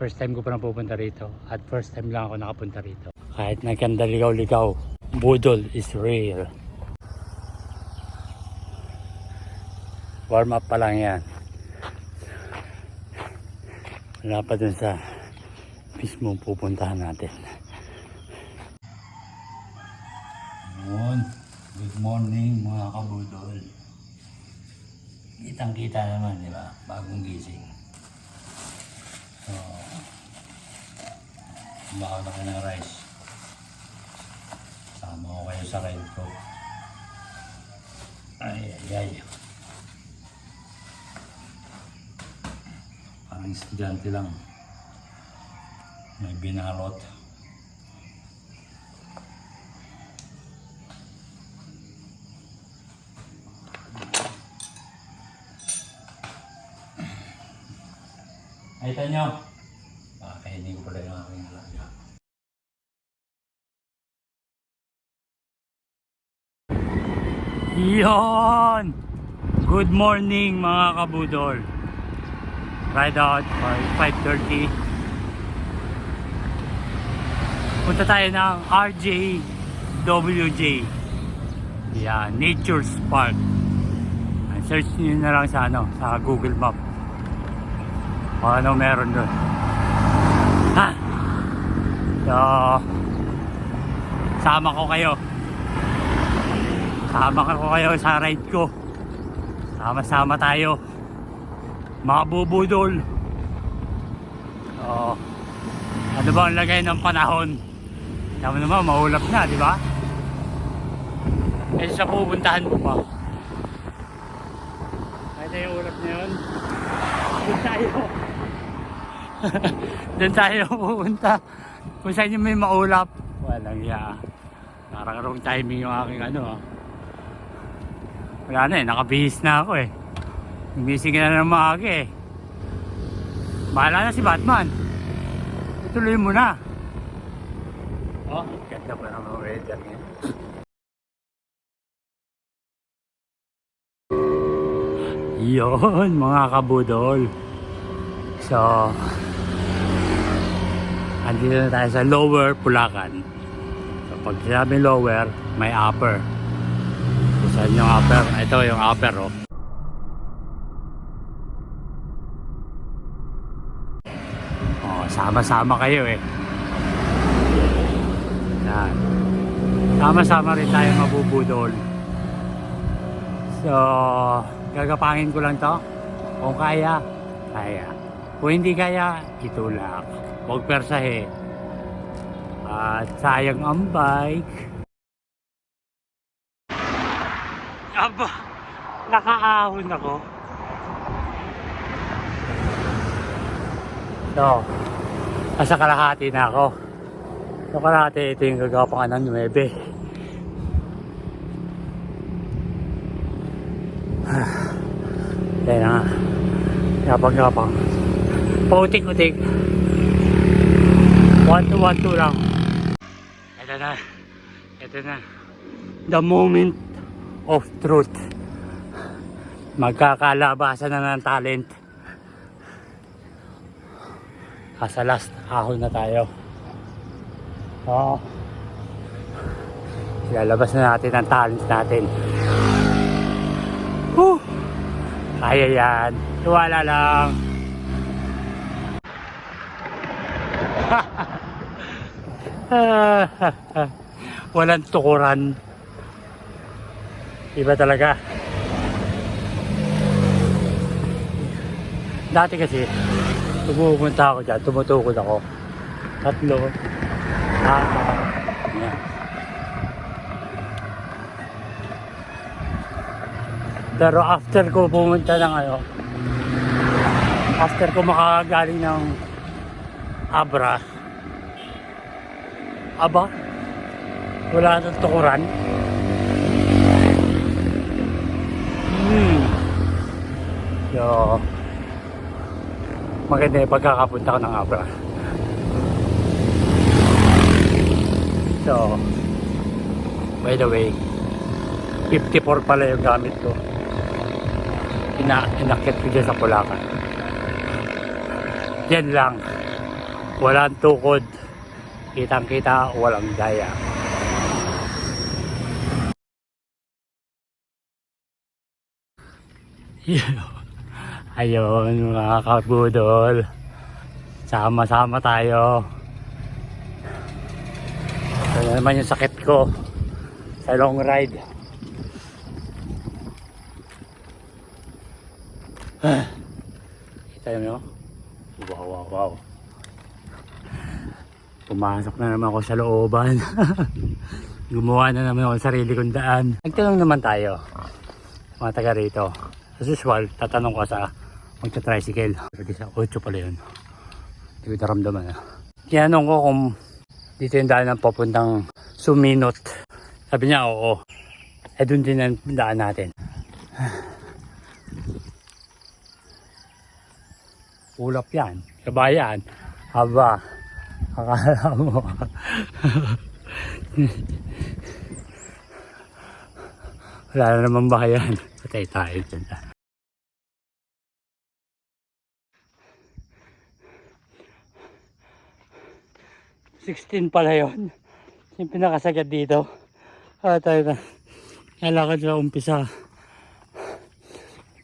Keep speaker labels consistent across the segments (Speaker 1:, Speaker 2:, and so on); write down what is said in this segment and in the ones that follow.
Speaker 1: First time ko pa na pupunta rito. At first time lang ako nakapunta rito. Kahit nagkandaligaw-ligaw, budol is real. Warm up pa lang yan. Wala pa dun sa mismo pupuntahan natin. Good morning mga kabudol. Kitang kita naman, di ba? Bagong gising. So, baka na ng rice. Sama ko kayo sa ride ko. Ay. Parang estudyante lang. May binalot. Nakita nyo? Kaya ko pala yung aking alaga. Yon! Good morning mga kabudol. Ride out for 5:30. Punta tayo ng RJWJ. Yan, Nature's Park. Search nyo na lang sa Google Map. Ano meron doon. So, sama ko kayo sa ride ko. Sama-sama tayo mga bubudol. Ano ba ang lagay ng panahon? Tama naman, maulap na, di ba? Kasi sa pupuntahan mo pa, kahit yung ulap na yun, doon tayo pupunta kung saan yung may maulap. Walang iya. Parang wrong timing yung aking wala na nakabihis na ako Gising ka na ng maaga Bahala na si Batman. Ituloy mo na. Ganda pa naman weather ngayon. Yun mga kabudol. So, andito na tayo sa Lower Bulacan. So, pag sinabi lower, may upper. So, saan yung upper? Ito yung upper, sama-sama kayo Yan. Sama-sama rin tayo mabubudol. So, gagapangin ko lang to. Kung kaya. Kung hindi kaya, itulak. Huwag persahe. At sayang ang bike. Aba, nakaahon ako. So, nasa kalahati na ako. So, kalahati, ito yung gagapangan ng 9. Kaya na nga. Gapang-gapang. Pautik-utik. 1-2 lang. Ito na. The moment of truth. Magkakalabasan na ng talent. Sa last ahon na tayo. Ilalabas na natin ang talent natin. Kaya yan. Tuwala lang. Walang tukuran. Iba talaga. Dati kasi pupunta ako dyan, tumutukod ako 3, 4, yan. Pero after ko pumunta ng after ko makagaling ng Abra, wala nang tukuran. So, maganda yung pagkakapunta ko ng Abra. So, by the way, 54 pala yung gamit ko. Inakit ko dyan sa Bulacan. Yan lang. Walang tukod. Kitang kita, walang daya. Ayun mga kabudol. Sama-sama tayo. Ito na naman yung sakit ko sa long ride. Kita nyo? Wow. Pumasok na naman ako sa looban. Gumawa na naman ako ng sarili kong daan. Nagtanong naman tayo, mga taga rito. As usual, tatanong ko sa magta-tricycle. Pwede sa 8 pala yun. Hindi ko naramdaman. Tinanong ko kung dito yung daan ng papuntang Suminot. Sabi niya, oo. Eh dun din ang daan natin. Ulap yan. Kabayan. Haba. Akala mo. Wala na naman bayan. Patay tayo dyan. $16 pala yun. Yung pinakasagad dito. Tayo na. Nalakad sa umpisa.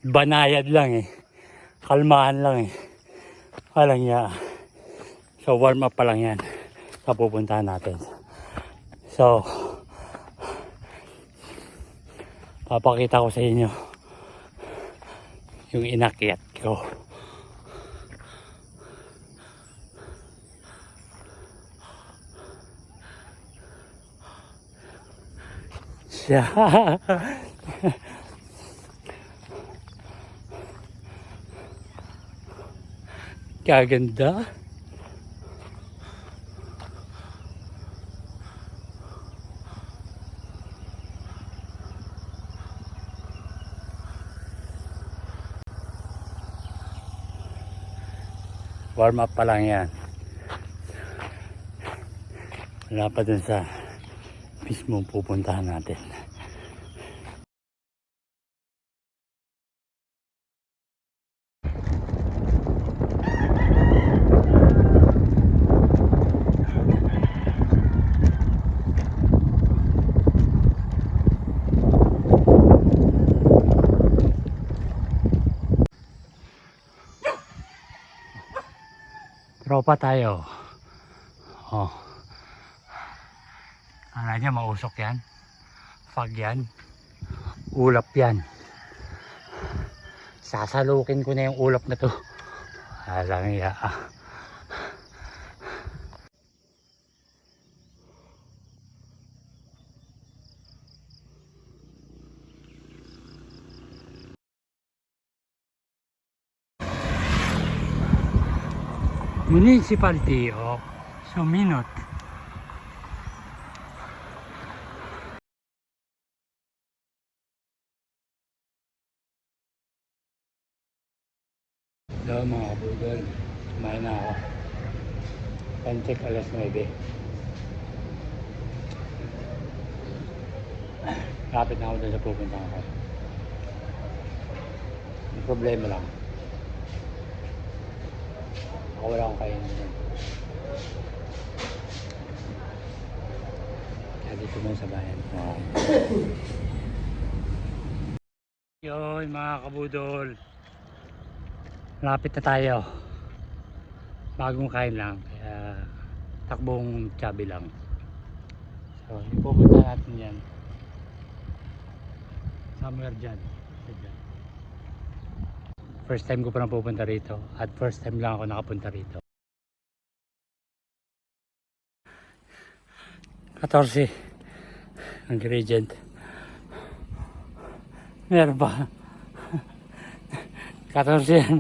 Speaker 1: Banayad lang eh. Kalmahan lang eh. Walang niya. So warm up pa lang yan. Sa pupuntahan natin. So papakita ko sa inyo yung inakyat ko. Siya. Kaganda. Warm up pa lang yan. Wala pa dun sa mismo pupuntahan natin. Tropa tayo. Oh. Akala niya mausok yan. Fog yan. Ulap yan. Sasalukin ko na yung ulap na to. Alang iya. Municipality of Suminot. Hello mga kabudol, kumain na ako. Time-check 9:00. Kapit na ako doon sa pupunta ako. May problema lang. Ako wala akong kainin doon. Kaya dito mo sa bayan. Wow. Yun mga kabudol. Malapit na tayo. Bagong kain lang. Kaya takbong tsabi lang. So, ipupunta natin yan. Somewhere dyan. First time ko pa na pupunta rito. At first time lang ako nakapunta rito. 14 ang gradient. Meron pa. 14 yan.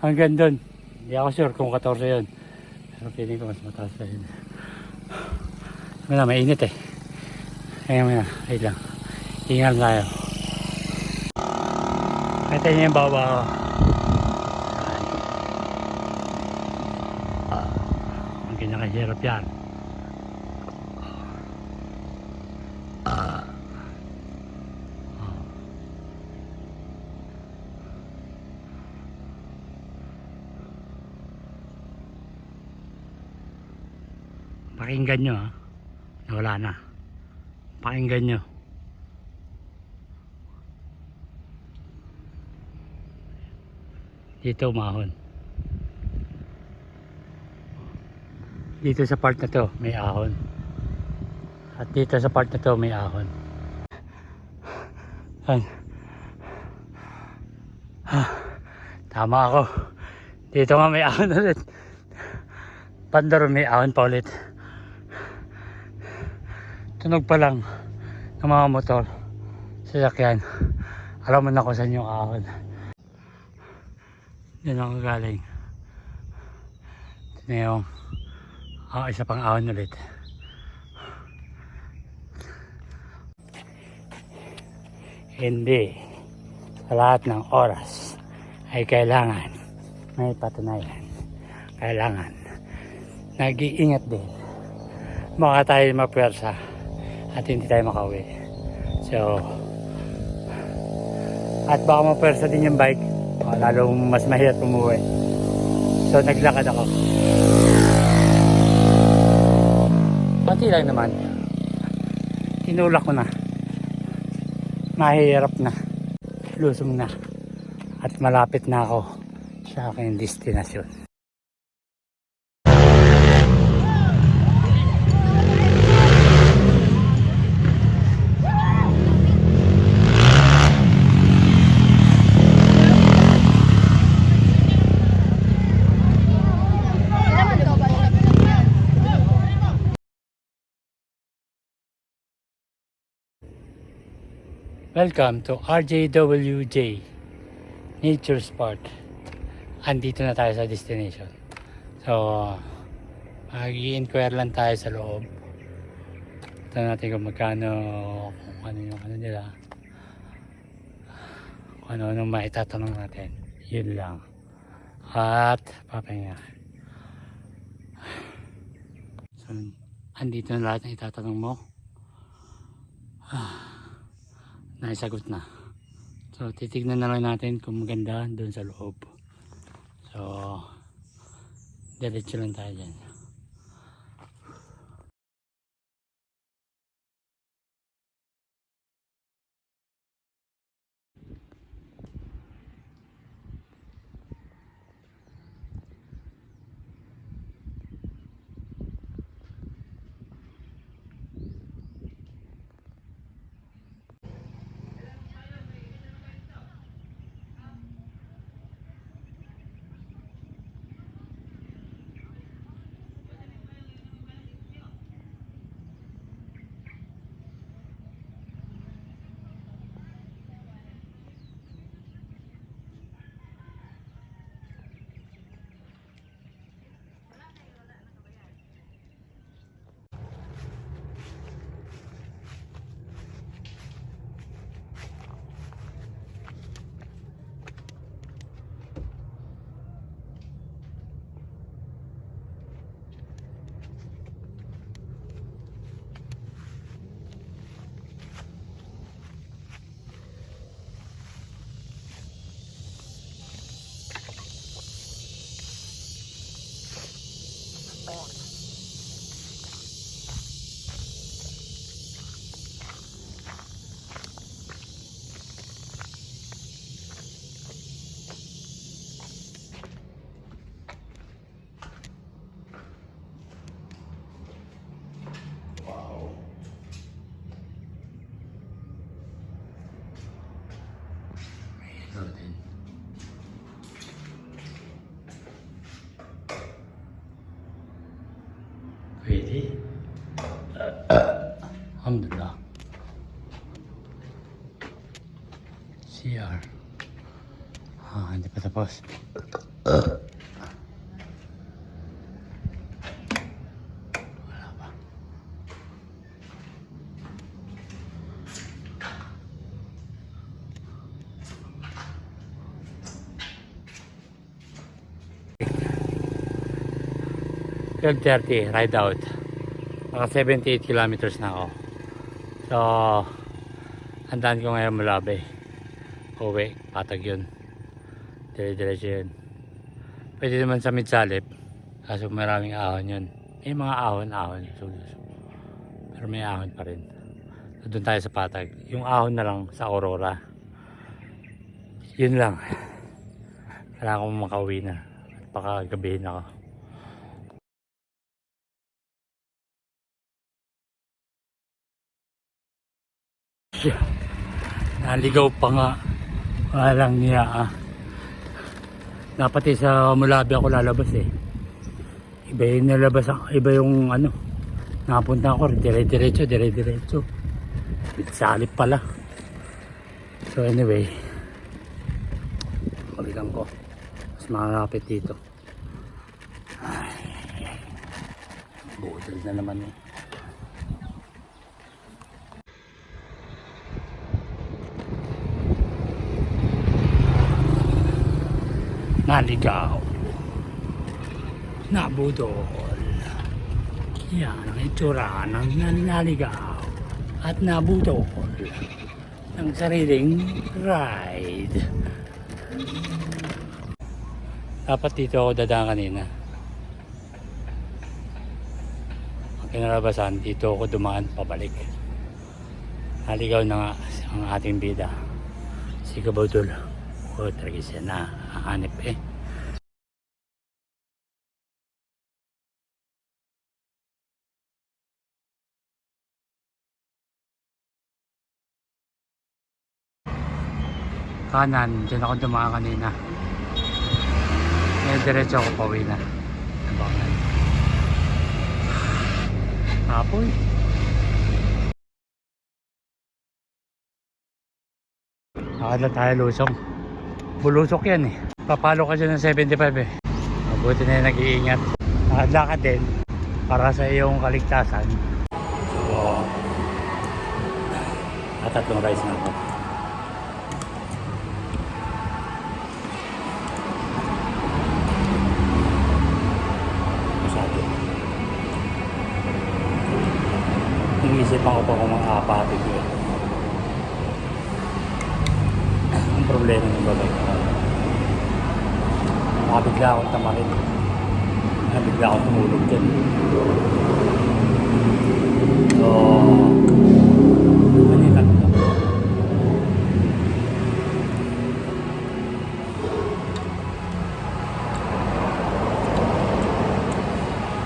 Speaker 1: Hanggang doon. Hindi ako sure kung 14 yun. Pero feeling ko mas mataas pa yun. Wala, mainit eh. Kaya muna, ayun lang. Ingal tayo. Kita niyo yung baba ko. Ang kinakahirap yan. Pakinggan nyo ha. Wala na. Pakinggan nyo. Dito umahon. Dito sa part na to may ahon. At dito sa part na to may ahon. Ayan. Tama ako. Dito nga may ahon ulit. Pandaro may ahon pa ulit. Tunog pa lang ng mga motor. Sasakyan. Alam mo na kung saan yung ahon. Diyan ako galing. Ito na yung isa pang ahon ulit. Hindi sa lahat ng oras ay kailangan may patunayan. Kailangan nag-iingat din. Baka tayo mapwersa at hindi tayo makauwi. So, at baka mapwersa din yung bike. Lalo mas mahirap umuwi. So naglakad ako. Pati lang naman. Tinulak ko na. Mahirap na. Lusong na. At malapit na ako sa aking destinasyon. Welcome to RJWJ Nature Spot. Andito na tayo sa destination. So, mag-i-inquire lang tayo sa loob. Ito natin kung magkano, kung ano yung ano nila. Kung ano maitatanong natin. Yun lang. At, papahinga. So, andito na lahat ng itatanong mo. Naisagot na. So titignan na lang natin kung maganda doon sa loob. So diretso lang tayo dyan. Pwede. Alhamdulillah. CR. Hindi pa tapos. Wala pa. $12:30 ride out. Naka 78 kilometers na ako. So, handaan ko ngayon Mulabe. Uwi, patag yun. Dire-diretso yun. Pwede naman sa Mitsalip. Kaso maraming ahon yun. May mga ahon-ahon. Pero may ahon pa rin. So, doon tayo sa Patag. Yung ahon na lang sa Aurora. Yun lang. Kailangan ko makauwi na. At baka gabihin ako. Naligaw pa nga. Walang niya Dapat sa Mulabi ako lalabas eh. Iba yung nalabas, iba yung ano. Napunta ako, dire-diretso. Salip pala. So anyway. Kabilang ko. Mas makakapit dito. Ay. Budol na naman eh. Naligaw, nabudol. Yan ang itsura ng naligaw at nabudol ng sariling ride. Dapat dito ako dadaan kanina. Ang kinalabasan, dito ako dumaan pabalik. Naligaw na nga ang ating bida, si Kabudol. O talaga siya na hahanip eh. Kanan, dyan ako dumaan kanina. Ngayon diretso ako pauwi na. Nabangan. Apoy. Nakadla tayo lusong. Bulusok yan eh. Papalo ka dyan ng 75 eh. Mabuti na yung nag-iingat. Nakadla ka din para sa iyong kaligtasan. So, tatlong rice na ako. Masyado. Iniisipan ko pa kung makakapatid yun. Ang problema ng babay. Nakabigla akong tamarin. Nakabigla akong tumulog dyan. So, manitan ko.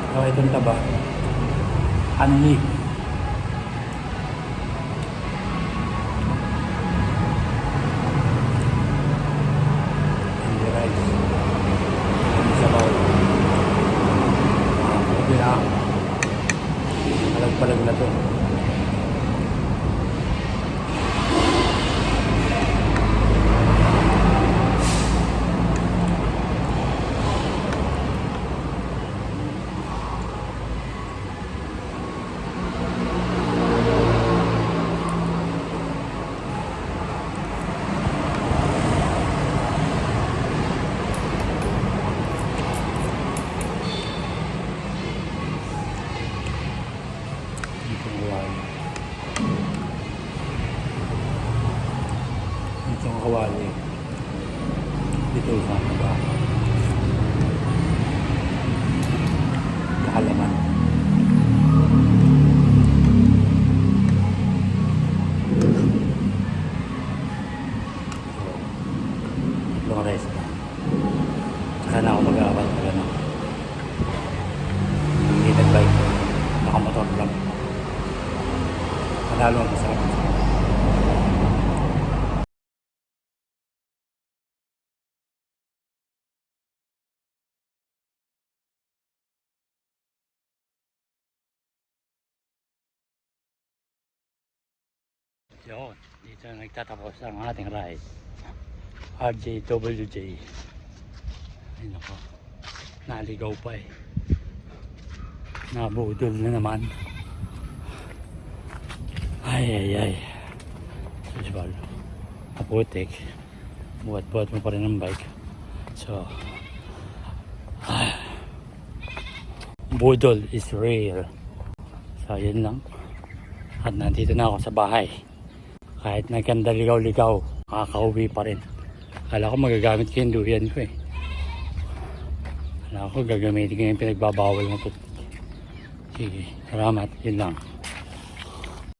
Speaker 1: So, itong taba. Anli. Palag na to. Ito ang kawali. Dito sa ba? Kahalaman. Long rest na. Saka na ako mag-aawat na gano'n. Hindi nag-bike. Nakamotor lang. Panalo ang masarap. Yun, dito na nagtatapos ang ating ride. RJWJ. Ay nako, naligaw pa eh. Nabudol na naman. Ay. Usual. Maputik. Buhat-buhat mo pa rin ang bike. So, budol is real. So, yun lang. At nandito na ako sa bahay. Kahit nagkanda ligaw-ligaw, makakauwi pa rin. Akala ko magagamit ko yung duyan ko eh. Akala ko gagamitin ko yung pinagbabawal ng putik. Sige, salamat. Yun lang.